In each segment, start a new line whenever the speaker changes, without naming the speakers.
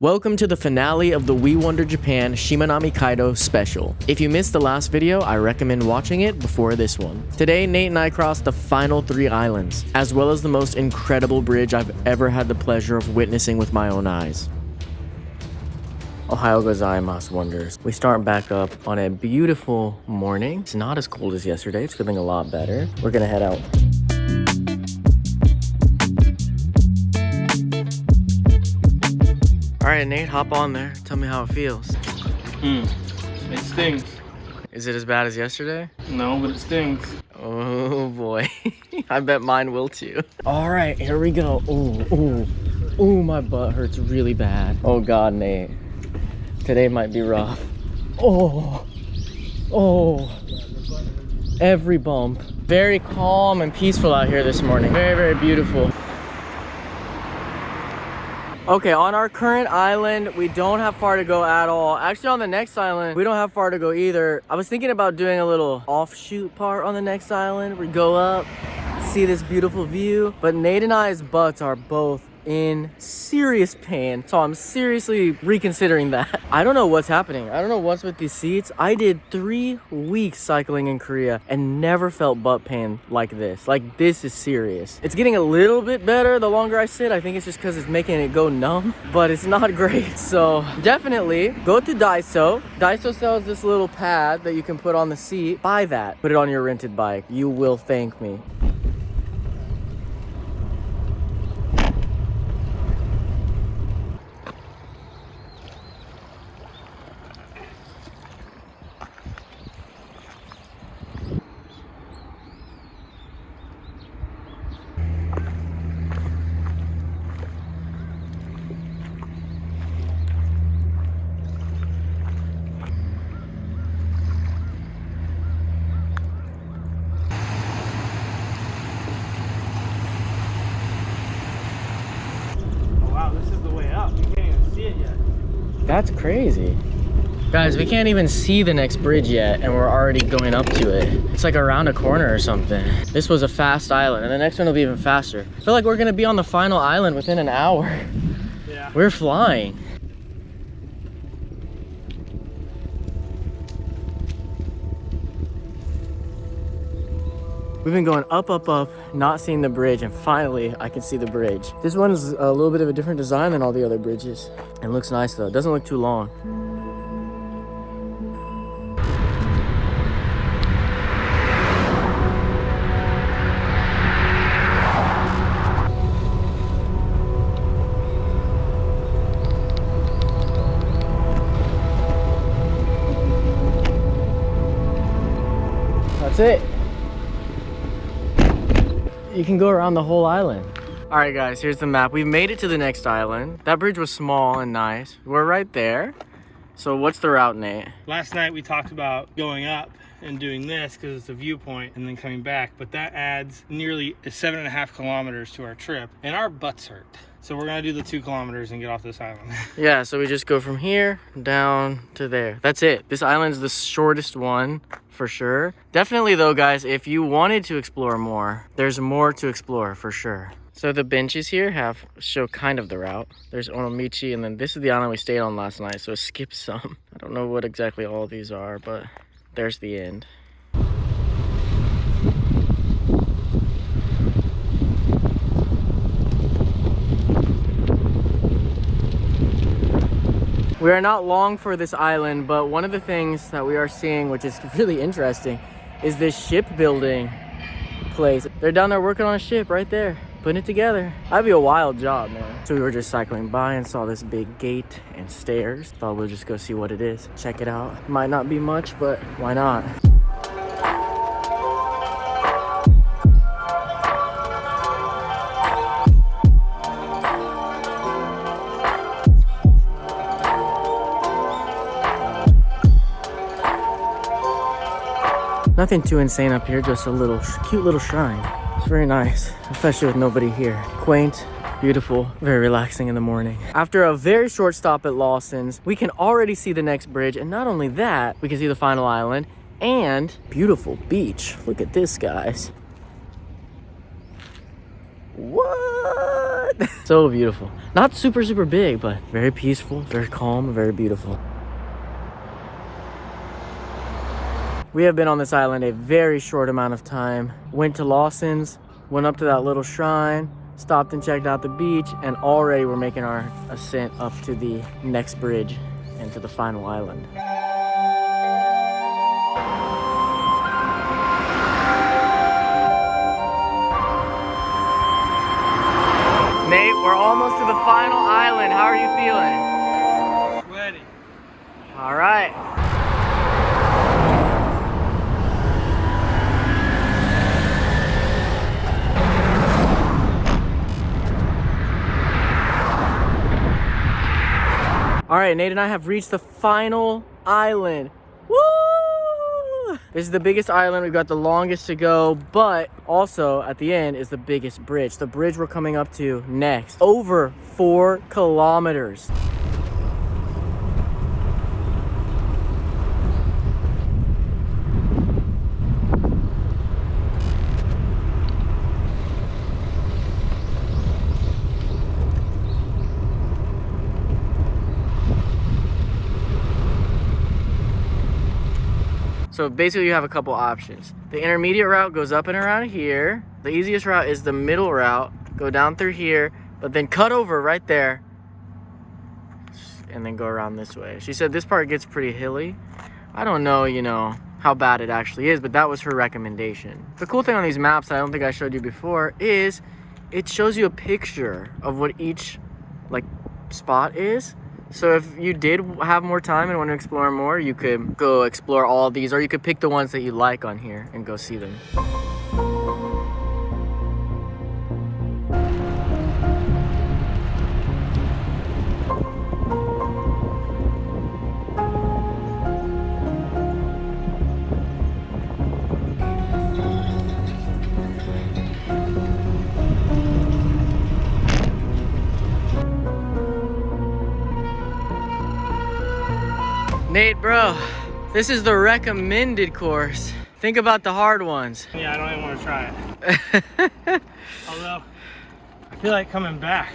Welcome to the finale of the We Wonder Japan Shimanami Kaido special. If you missed the last video, I recommend watching it before this one. Today, Nate and I crossed the final 3 islands, as well as the most incredible bridge I've ever had the pleasure of witnessing with my own eyes. Ohayou gozaimasu, wonders. We start back up on a beautiful morning. It's not as cold as yesterday. It's feeling a lot better. We're gonna head out. All right, Nate, hop on there. Tell me how it feels.
It stings.
Is it as bad as yesterday?
No, but it stings.
Oh boy, I bet mine will too. All right, here we go. Ooh, my butt hurts really bad. Oh God, Nate. Today might be rough. Oh, every bump. Very calm and peaceful out here this morning. Very, very beautiful. Okay, on our current island, we don't have far to go at all. Actually, on the next island, we don't have far to go either. I was thinking about doing a little offshoot part on the next island. We go up, see this beautiful view, but Nate and I's butts are both in serious pain, so I'm seriously reconsidering that. I don't know what's happening. I don't know what's with these seats. I did 3 weeks cycling in Korea and never felt butt pain like this. Like, this is serious. It's getting a little bit better the longer I sit. I think it's just because it's making it go numb, but it's not great. So definitely go to Daiso. Daiso sells this little pad that you can put on the seat. Buy that. Put it on your rented bike. You will thank me. That's crazy. Guys, we can't even see the next bridge yet and we're already going up to it. It's like around a corner or something. This was a fast island and the next one will be even faster. I feel like we're gonna be on the final island within an hour. Yeah. We're flying. We've been going up, not seeing the bridge, and finally I can see the bridge. This one's a little bit of a different design than all the other bridges. It looks nice though, it doesn't look too long. That's it. You can go around the whole island. All right, guys, here's the map. We've made it to the next island. That bridge was small and nice. We're right there. So what's the route, Nate?
Last night we talked about going up and doing this because it's a viewpoint and then coming back, but that adds nearly 7.5 kilometers to our trip and our butts hurt. So we're gonna do the 2 kilometers and get off this island.
Yeah, so we just go from here down to there. That's it. This island's the shortest one for sure. Definitely though, guys, if you wanted to explore more, there's more to explore for sure. So the benches here show kind of the route. There's Onomichi, and then this is the island we stayed on last night, so it skips some. I don't know what exactly all of these are, but there's the end. We are not long for this island, but one of the things that we are seeing, which is really interesting, is this shipbuilding place. They're down there working on a ship right there, putting it together. That'd be a wild job, man. So we were just cycling by and saw this big gate and stairs. Thought we'll just go see what it is. Check it out. Might not be much, but why not? Nothing too insane up here, just a little cute little shrine. It's very nice, especially with nobody here. Quaint, beautiful, very relaxing in the morning. After a very short stop at Lawson's, we can already see the next bridge, and not only that, we can see the final island and beautiful beach. Look at this, guys. What? what? So beautiful. Not super, super big, but very peaceful, very calm, very beautiful. We have been on this island a very short amount of time. Went to Lawson's, went up to that little shrine, stopped and checked out the beach, and already we're making our ascent up to the next bridge and to the final island. Nate, we're almost to the final island. How are you feeling?
Sweaty.
All right. All right, Nate and I have reached the final island. Woo! This is the biggest island. We've got the longest to go, but also at the end is the biggest bridge. The bridge we're coming up to next, over 4 kilometers. So basically you have a couple options. The intermediate route goes up and around here. The easiest route is the middle route. Go down through here, but then cut over right there and then go around this way. She said this part gets pretty hilly. I don't know, you know, how bad it actually is, but that was her recommendation. The cool thing on these maps, I don't think I showed you before, is it shows you a picture of what each like spot is. So if you did have more time and want to explore more, you could go explore all of these, or you could pick the ones that you like on here and go see them. Nate, bro, this is the recommended course. Think about the hard ones.
Yeah, I don't even want to try it. Although, I feel like coming back.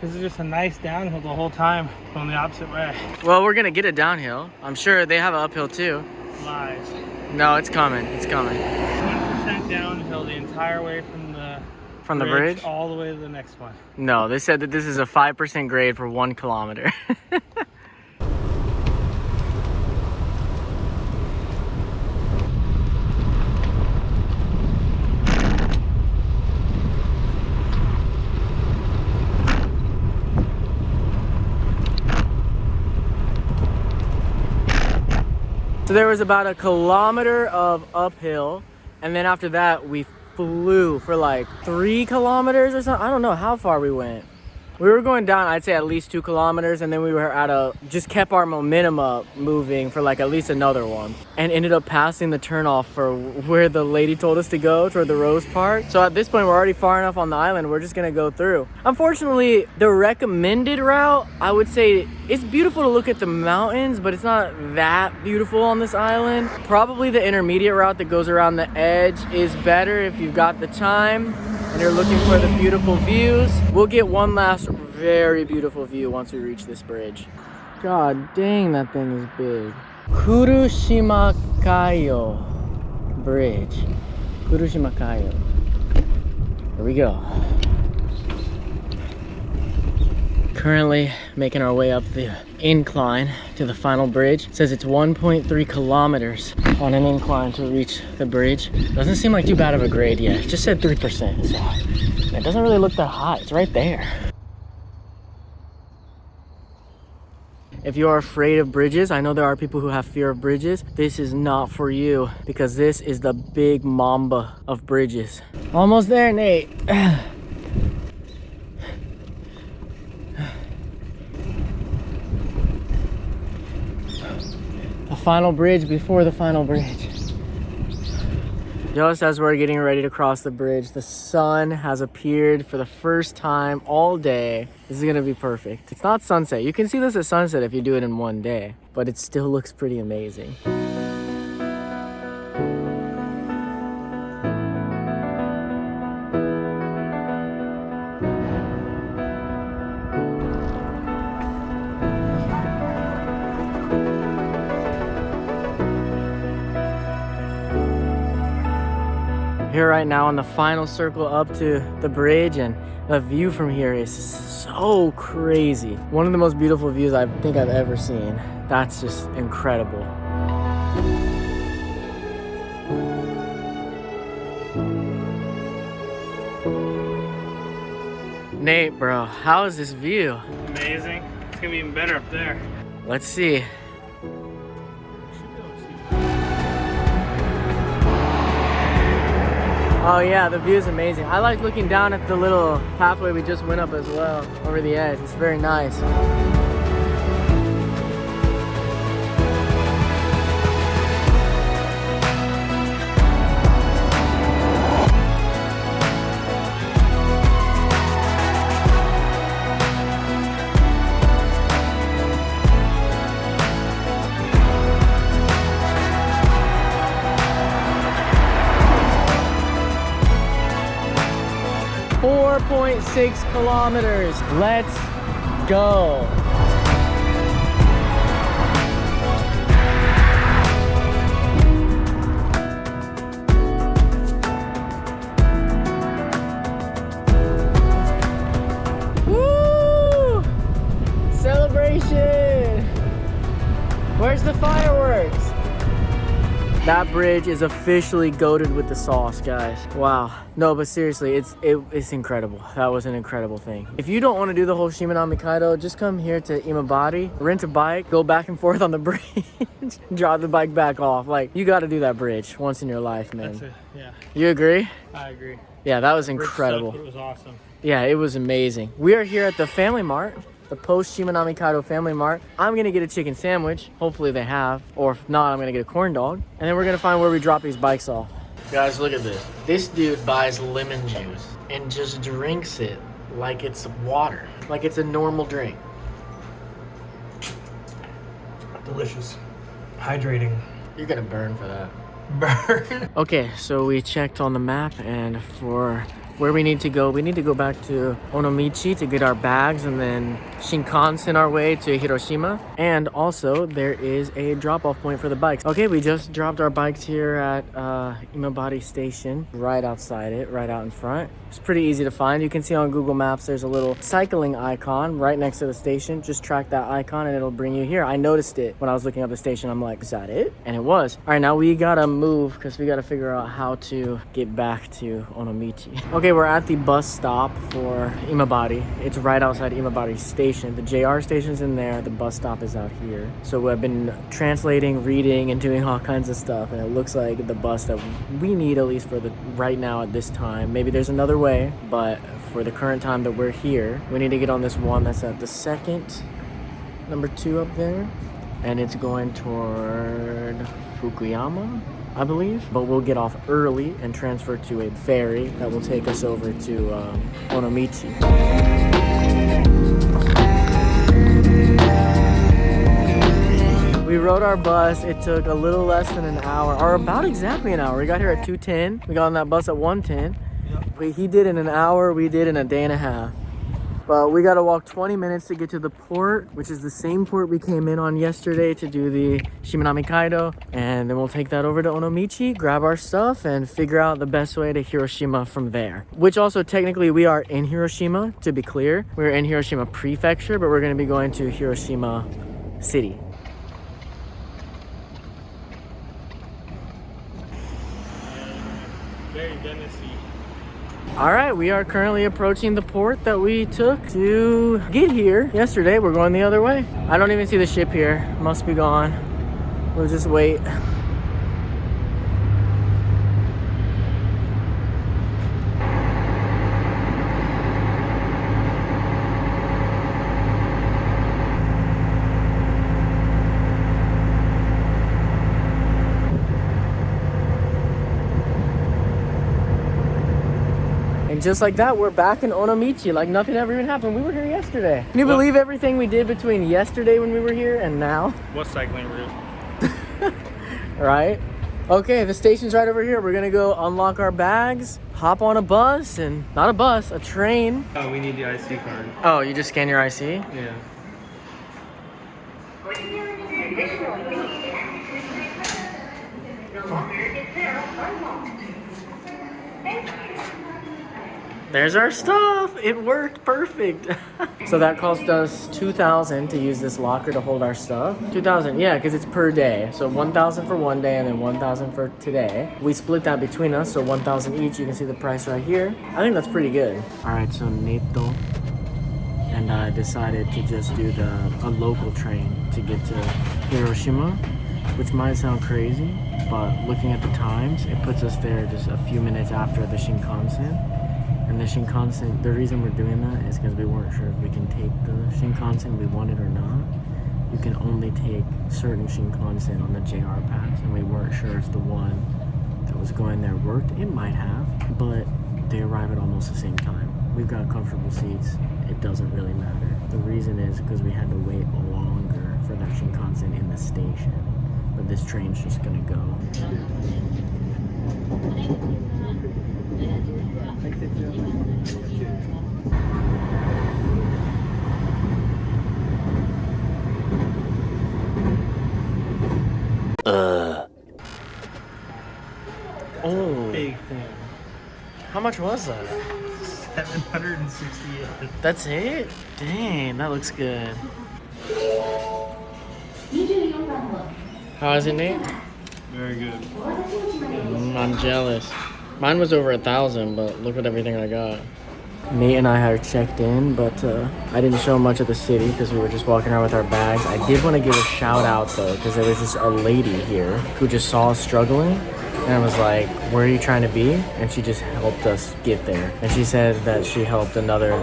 This is just a nice downhill the whole time, going the opposite way.
Well, we're gonna get a downhill. I'm sure they have an uphill too.
Lies.
No, it's coming, it's coming.
1% downhill the entire way from the
bridge?
all the way to the next one.
No, they said that this is a 5% grade for 1 kilometer. So there was about 1 kilometer of uphill, and then after that we flew for like 3 kilometers or something. I don't know how far we went. We were going down, I'd say at least 2 kilometers, and then we were just kept our momentum up moving for like at least another one, and ended up passing the turnoff for where the lady told us to go, toward the Rose Park. So at this point, we're already far enough on the island, we're just gonna go through. Unfortunately, the recommended route, I would say it's beautiful to look at the mountains, but it's not that beautiful on this island. Probably the intermediate route that goes around the edge is better if you've got the time and you're looking for the beautiful views. We'll get one last very beautiful view once we reach this bridge. God dang, that thing is big. Hiroshima Kaido Bridge. Hiroshima Kaido. Here we go. Currently making our way up the incline to the final bridge. It says it's 1.3 kilometers on an incline to reach the bridge. Doesn't seem like too bad of a grade yet. It just said 3%, so it doesn't really look that high. It's right there. If you are afraid of bridges, I know there are people who have fear of bridges. This is not for you, because this is the big mamba of bridges. Almost there, Nate. The final bridge before the final bridge. Just as we're getting ready to cross the bridge, the sun has appeared for the first time all day. This is gonna be perfect. It's not sunset. You can see this at sunset if you do it in one day, but it still looks pretty amazing. here right now on the final circle up to the bridge, and the view from here is so crazy. One of the most beautiful views I think I've ever seen. That's just incredible. Nate, bro, how is this view?
Amazing. It's gonna be even better up there.
Let's see. Oh yeah, the view is amazing. I like looking down at the little pathway we just went up as well, over the edge. It's very nice. 4.6 kilometers. Let's go. Woo! Celebration. Where's the fireworks? That bridge is officially goated with the sauce, guys. Wow. No, but seriously, it's incredible. That was an incredible thing. If you don't want to do the whole Shimanami Kaido, just come here to Imabari, rent a bike, go back and forth on the bridge, drive the bike back off. Like, you got to do that bridge once in your life, man.
That's it, yeah.
You agree?
I agree.
Yeah, that was incredible.
It was awesome.
Yeah, it was amazing. We are here at the Family Mart, the post Shimanami Kaido Family Mart. I'm gonna get a chicken sandwich. Hopefully they have, or if not, I'm gonna get a corn dog. And then we're gonna find where we drop these bikes off. Guys, look at this. This dude buys lemon juice and just drinks it like it's water, like it's a normal drink.
Delicious. Hydrating.
You're gonna burn for that.
Burn.
Okay, so we checked on the map, and for where we need to go back to Onomichi to get our bags, and then Shinkansen our way to Hiroshima. And also there is a drop-off point for the bikes. Okay, we just dropped our bikes here at Imabari Station, right outside it, right out in front. It's pretty easy to find. You can see on Google Maps there's a little cycling icon right next to the station. Just track that icon and it'll bring you here. I noticed it when I was looking up the station. I'm like, is that it? And it was. All right, now we gotta move because we gotta figure out how to get back to Onomichi. Okay, we're at the bus stop for Imabari. It's right outside Imabari Station. The JR station's in there. The bus stop is out here. So I've been translating, reading, and doing all kinds of stuff. And it looks like the bus that we need, at least for the right now at this time. Maybe there's another way, but for the current time that we're here, we need to get on this one that's at the second, number 2 up there. And it's going toward Fukuyama, I believe, but we'll get off early and transfer to a ferry that will take us over to Onomichi. We rode our bus. It took a little less than an hour, or about exactly an hour. We got here at 2:10. We got on that bus at 1:10. Yep. He did in an hour, we did in a day and a half. But we gotta walk 20 minutes to get to the port, which is the same port we came in on yesterday to do the Shimanami Kaido. And then we'll take that over to Onomichi, grab our stuff, and figure out the best way to Hiroshima from there. Which also, technically, we are in Hiroshima, to be clear. We're in Hiroshima Prefecture, but we're gonna be going to Hiroshima City.
Very Venice-y.
All right, we are currently approaching the port that we took to get here yesterday. We're going the other way. I don't even see the ship here. Must be gone. We'll just wait. And just like that, we're back in Onomichi, like nothing ever even happened. We were here yesterday. Can you believe everything we did between yesterday when we were here and now?
What cycling route?
Right? Okay, the station's right over here. We're gonna go unlock our bags, hop on a bus, and not a bus, a train.
Oh, we need the IC card.
Oh, you just scan your IC?
Yeah.
There's our stuff. It worked perfect. So that cost us 2,000 to use this locker to hold our stuff. 2,000, yeah, because it's per day. So 1,000 for one day and then 1,000 for today. We split that between us, so 1,000 each. You can see the price right here. I think that's pretty good. All right, so Neto and I decided to just do a local train to get to Hiroshima, which might sound crazy, but looking at the times, it puts us there just a few minutes after the Shinkansen. And the Shinkansen, the reason we're doing that is because we weren't sure if we can take the Shinkansen we wanted or not. You can only take certain Shinkansen on the JR pass, and we weren't sure if the one that was going there worked. It might have, but they arrive at almost the same time. We've got comfortable seats. It doesn't really matter. The reason is because we had to wait longer for that Shinkansen in the station. But this train's just gonna go. Oh,
Big thing.
how much was that?
768.
That's it? Dang, that looks good. How is it, Nate?
Very good.
I'm jealous. Mine was over 1,000, but look at everything I got. Nate and I had checked in, but I didn't show much of the city because we were just walking around with our bags. I did want to give a shout out though, because there was just a lady here who just saw us struggling. And I was like, where are you trying to be? And she just helped us get there. And she said that she helped another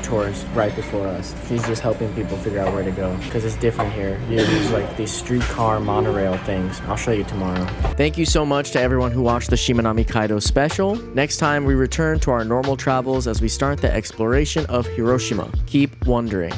tourist right before us. She's just helping people figure out where to go because it's different here. You use like these streetcar monorail things. I'll show you tomorrow. Thank you so much to everyone who watched the Shimanami Kaido special. Next time we return to our normal travels as we start the exploration of Hiroshima. Keep wondering.